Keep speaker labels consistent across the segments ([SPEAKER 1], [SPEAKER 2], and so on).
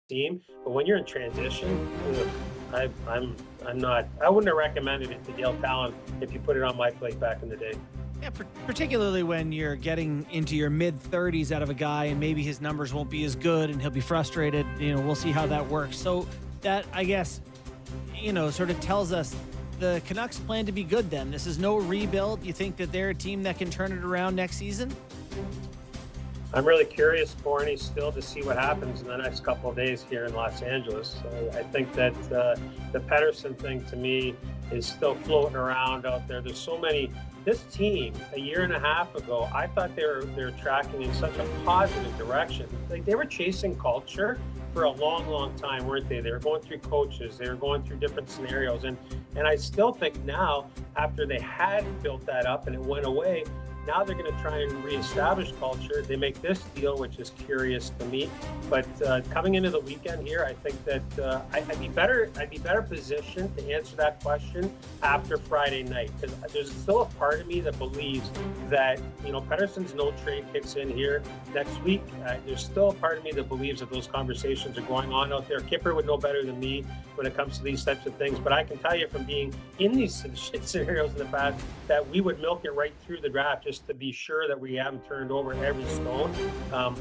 [SPEAKER 1] team. But when you're in transition, I'm not. I wouldn't have recommended it to Dale Talon if you put it on my plate back in the day.
[SPEAKER 2] Yeah, particularly when you're getting into your mid-30s out of a guy and maybe his numbers won't be as good and he'll be frustrated. We'll see how that works. So that, I guess, sort of tells us the Canucks plan to be good then. This is no rebuild. You think that they're a team that can turn it around next season?
[SPEAKER 1] I'm really curious, Borny, still to see what happens in the next couple of days here in Los Angeles. I think that the Pettersson thing, to me, is still floating around out there. There's so many. This team, a year and a half ago, I thought they were tracking in such a positive direction. Like, they were chasing culture for a long, long time, weren't they? They were going through coaches. They were going through different scenarios. And I still think now, after they had built that up and it went away, now they're going to try and reestablish culture. They make this deal, which is curious to me. But coming into the weekend here, I think that I'd be better positioned to answer that question after Friday night, because there's still a part of me that believes that Pettersson's no trade kicks in here next week. There's still a part of me that believes that those conversations are going on out there. Kipper would know better than me when it comes to these types of things, but I can tell you from being in these scenarios in the past that we would milk it right through the draft just to be sure that we haven't turned over every stone. I was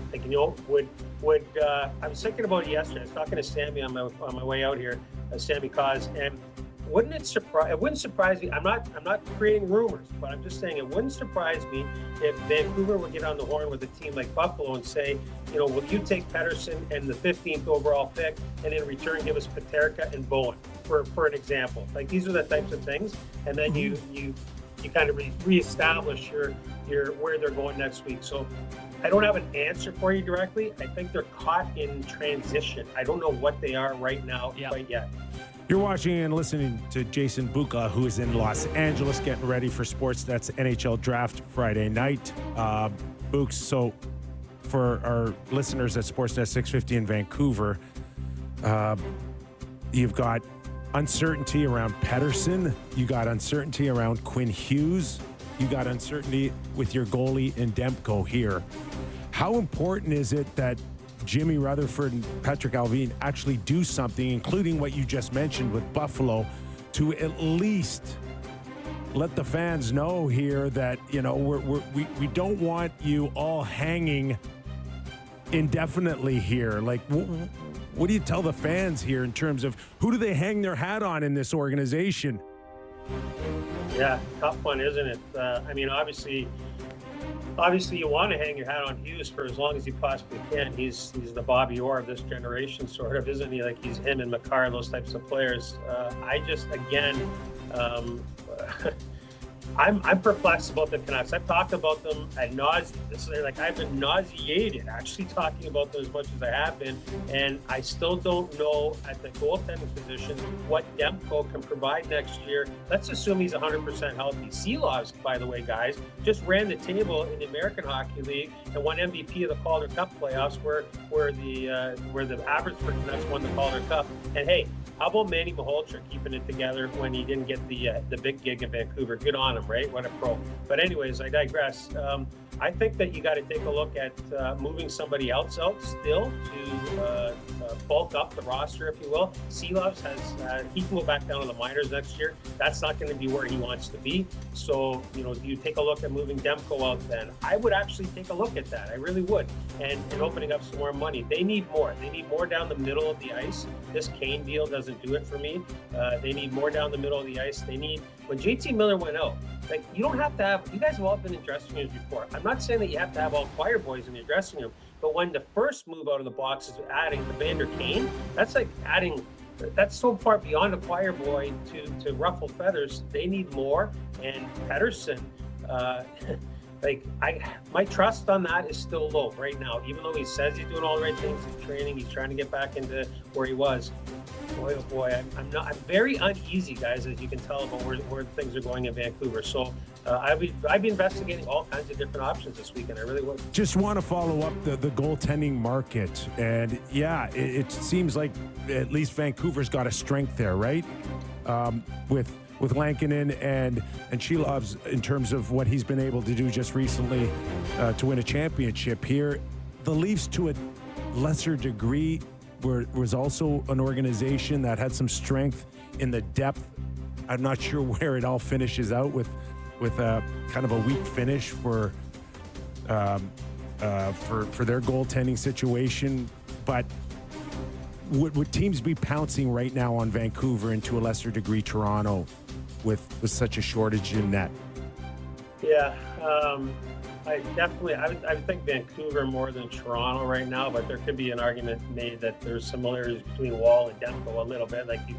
[SPEAKER 1] thinking about it yesterday. I was talking to Sammy on my way out here, Sammy Cause, and it wouldn't surprise me. I'm not creating rumors, but I'm just saying it wouldn't surprise me if Vancouver would get on the horn with a team like Buffalo and say, will you take Pettersson and the 15th overall pick, and in return give us Peterka and Bowen, for an example. Like, these are the types of things, and then you kind of reestablish your where they're going next week. So I don't have an answer for you directly. I think they're caught in transition. I don't know what they are right now quite yet.
[SPEAKER 3] You're watching and listening to Jason Buka, who is in Los Angeles getting ready for Sportsnet's NHL Draft Friday night. Books, so for our listeners at Sportsnet 650 in Vancouver, you've got uncertainty around Pettersson. You got uncertainty around Quinn Hughes. You got uncertainty with your goalie in Demko here. How important is it that Jimmy Rutherford and Patrick Allvin actually do something, including what you just mentioned with Buffalo, to at least let the fans know here that, we don't want you all hanging indefinitely here? Like, what do you tell the fans here in terms of who do they hang their hat on in this organization?
[SPEAKER 1] Yeah, tough one, isn't it? Obviously you want to hang your hat on Hughes for as long as you possibly can. He's the Bobby Orr of this generation, sort of, isn't he? Like, he's him and Makar, those types of players. I'm perplexed about the Canucks. I've talked about them ad nauseum. I've been nauseated actually talking about them as much as I have been, and I still don't know at the goaltending position what Demko can provide next year. Let's assume he's 100% healthy. Seelovs, by the way, guys, just ran the table in the American Hockey League and won MVP of the Calder Cup playoffs, where the Abbotsford Canucks won the Calder Cup. And hey, how about Manny Malhotra keeping it together when he didn't get the big gig in Vancouver? Good on him, right? What a pro. But anyways, I digress. I think that you got to take a look at moving somebody else out still to bulk up the roster, if you will. Seelovs he can go back down to the minors next year. That's not going to be where he wants to be. So, you take a look at moving Demko out then. I would actually take a look at that. I really would. And opening up some more money. They need more. They need more down the middle of the ice. This Kane deal doesn't do it for me. They need more down the middle of the ice. When JT Miller went out, you don't have to have, you guys have all been in dressing rooms before. I'm not saying that you have to have all choir boys in your dressing room, but when the first move out of the box is adding Evander Kane, that's so far beyond a choir boy to ruffle feathers. They need more. And Pettersson, my trust on that is still low right now, even though he says he's doing all the right things. He's training. He's trying to get back into where he was. Boy, oh boy, I'm very uneasy, guys, as you can tell, about where things are going in Vancouver. So I'd be investigating all kinds of different options this weekend. I really would.
[SPEAKER 3] Just want to follow up the goaltending market. And yeah, it seems like at least Vancouver's got a strength there, right? With Lankinen and Shelovs in terms of what he's been able to do just recently to win a championship here. The Leafs, to a lesser degree, was also an organization that had some strength in the depth. I'm not sure where it all finishes out with a kind of a weak finish for their goaltending situation. But would teams be pouncing right now on Vancouver and to a lesser degree Toronto with such a shortage in net?
[SPEAKER 1] Yeah, I would think Vancouver more than Toronto right now, but there could be an argument made that there's similarities between Wall and Demko a little bit. Like you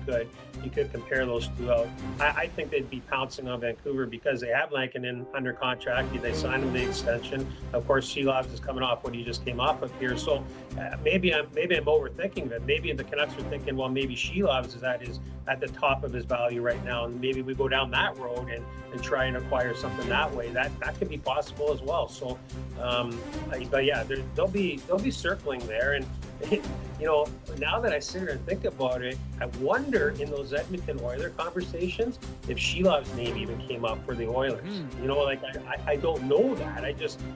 [SPEAKER 1] could compare those two out. I think they'd be pouncing on Vancouver because they have Lankinen under contract. They signed him the extension. Of course, Shelovs is coming off what he just came off of here. So maybe I'm overthinking that. Maybe the Canucks are thinking, well, maybe Shelovs is at the top of his value right now, and maybe we go down that road and try and acquire something that way. That could be possible as well. So, but yeah, they'll be circling there. And now that I sit here and think about it, I wonder in those Edmonton Oiler conversations if Shelov's name even came up for the Oilers. I don't know that.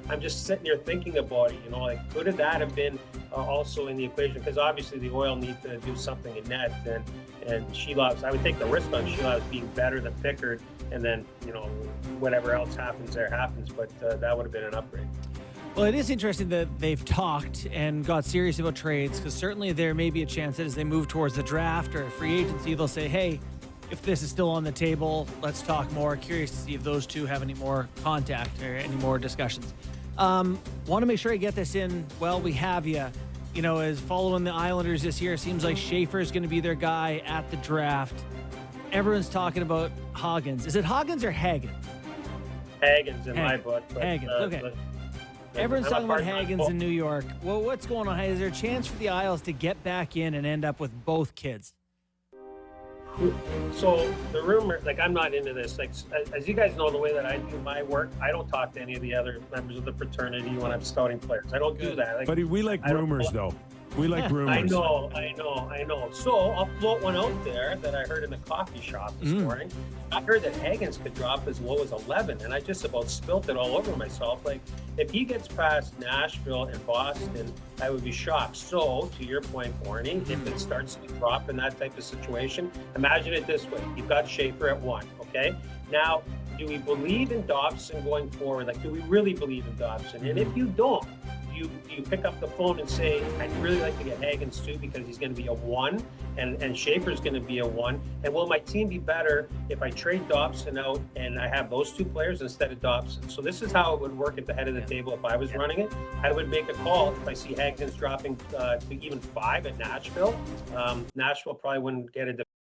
[SPEAKER 1] I'm just sitting here thinking about it. Could that have been also in the equation? Because obviously the Oil need to do something in net, and Shelov's. I would take the risk on Shelov's being better than Pickard, and then whatever else happens there happens. But that would have been an upgrade.
[SPEAKER 2] Well, it is interesting that they've talked and got serious about trades, because certainly there may be a chance that as they move towards the draft or free agency, they'll say, hey, if this is still on the table, let's talk more. Curious to see if those two have any more contact or any more discussions. Want to make sure I get this in. Well, we have you. As following the Islanders this year, it seems like Schaefer is going to be their guy at the draft. Everyone's talking about Hagens. Is it Hagens or Hagen?
[SPEAKER 1] Hagens in my book.
[SPEAKER 2] Hagens, okay. Everyone's talking about Hagens in New York. Well, what's going on? Is there a chance for the Isles to get back in and end up with both kids?
[SPEAKER 1] So the rumor, I'm not into this. As you guys know, the way that I do my work, I don't talk to any of the other members of the fraternity when I'm scouting players. I don't do that.
[SPEAKER 3] But we like rumors, though. We like rumors.
[SPEAKER 1] I know. So I'll float one out there that I heard in the coffee shop this morning. I heard that Hagens could drop as low as 11, and I just about spilt it all over myself. If he gets past Nashville and Boston, I would be shocked. So, to your point, Barney, if it starts to drop in that type of situation, imagine it this way. You've got Schaefer at 1, okay? Now, do we believe in Dobson going forward? Do we really believe in Dobson? And if you don't, you pick up the phone and say, I'd really like to get Hagens too, because he's going to be a 1 and Schaefer's going to be a 1. And will my team be better if I trade Dobson out and I have those two players instead of Dobson? So this is how it would work at the head of the table if I was running it. I would make a call if I see Hagens dropping to even 5 at Nashville. Nashville probably wouldn't get a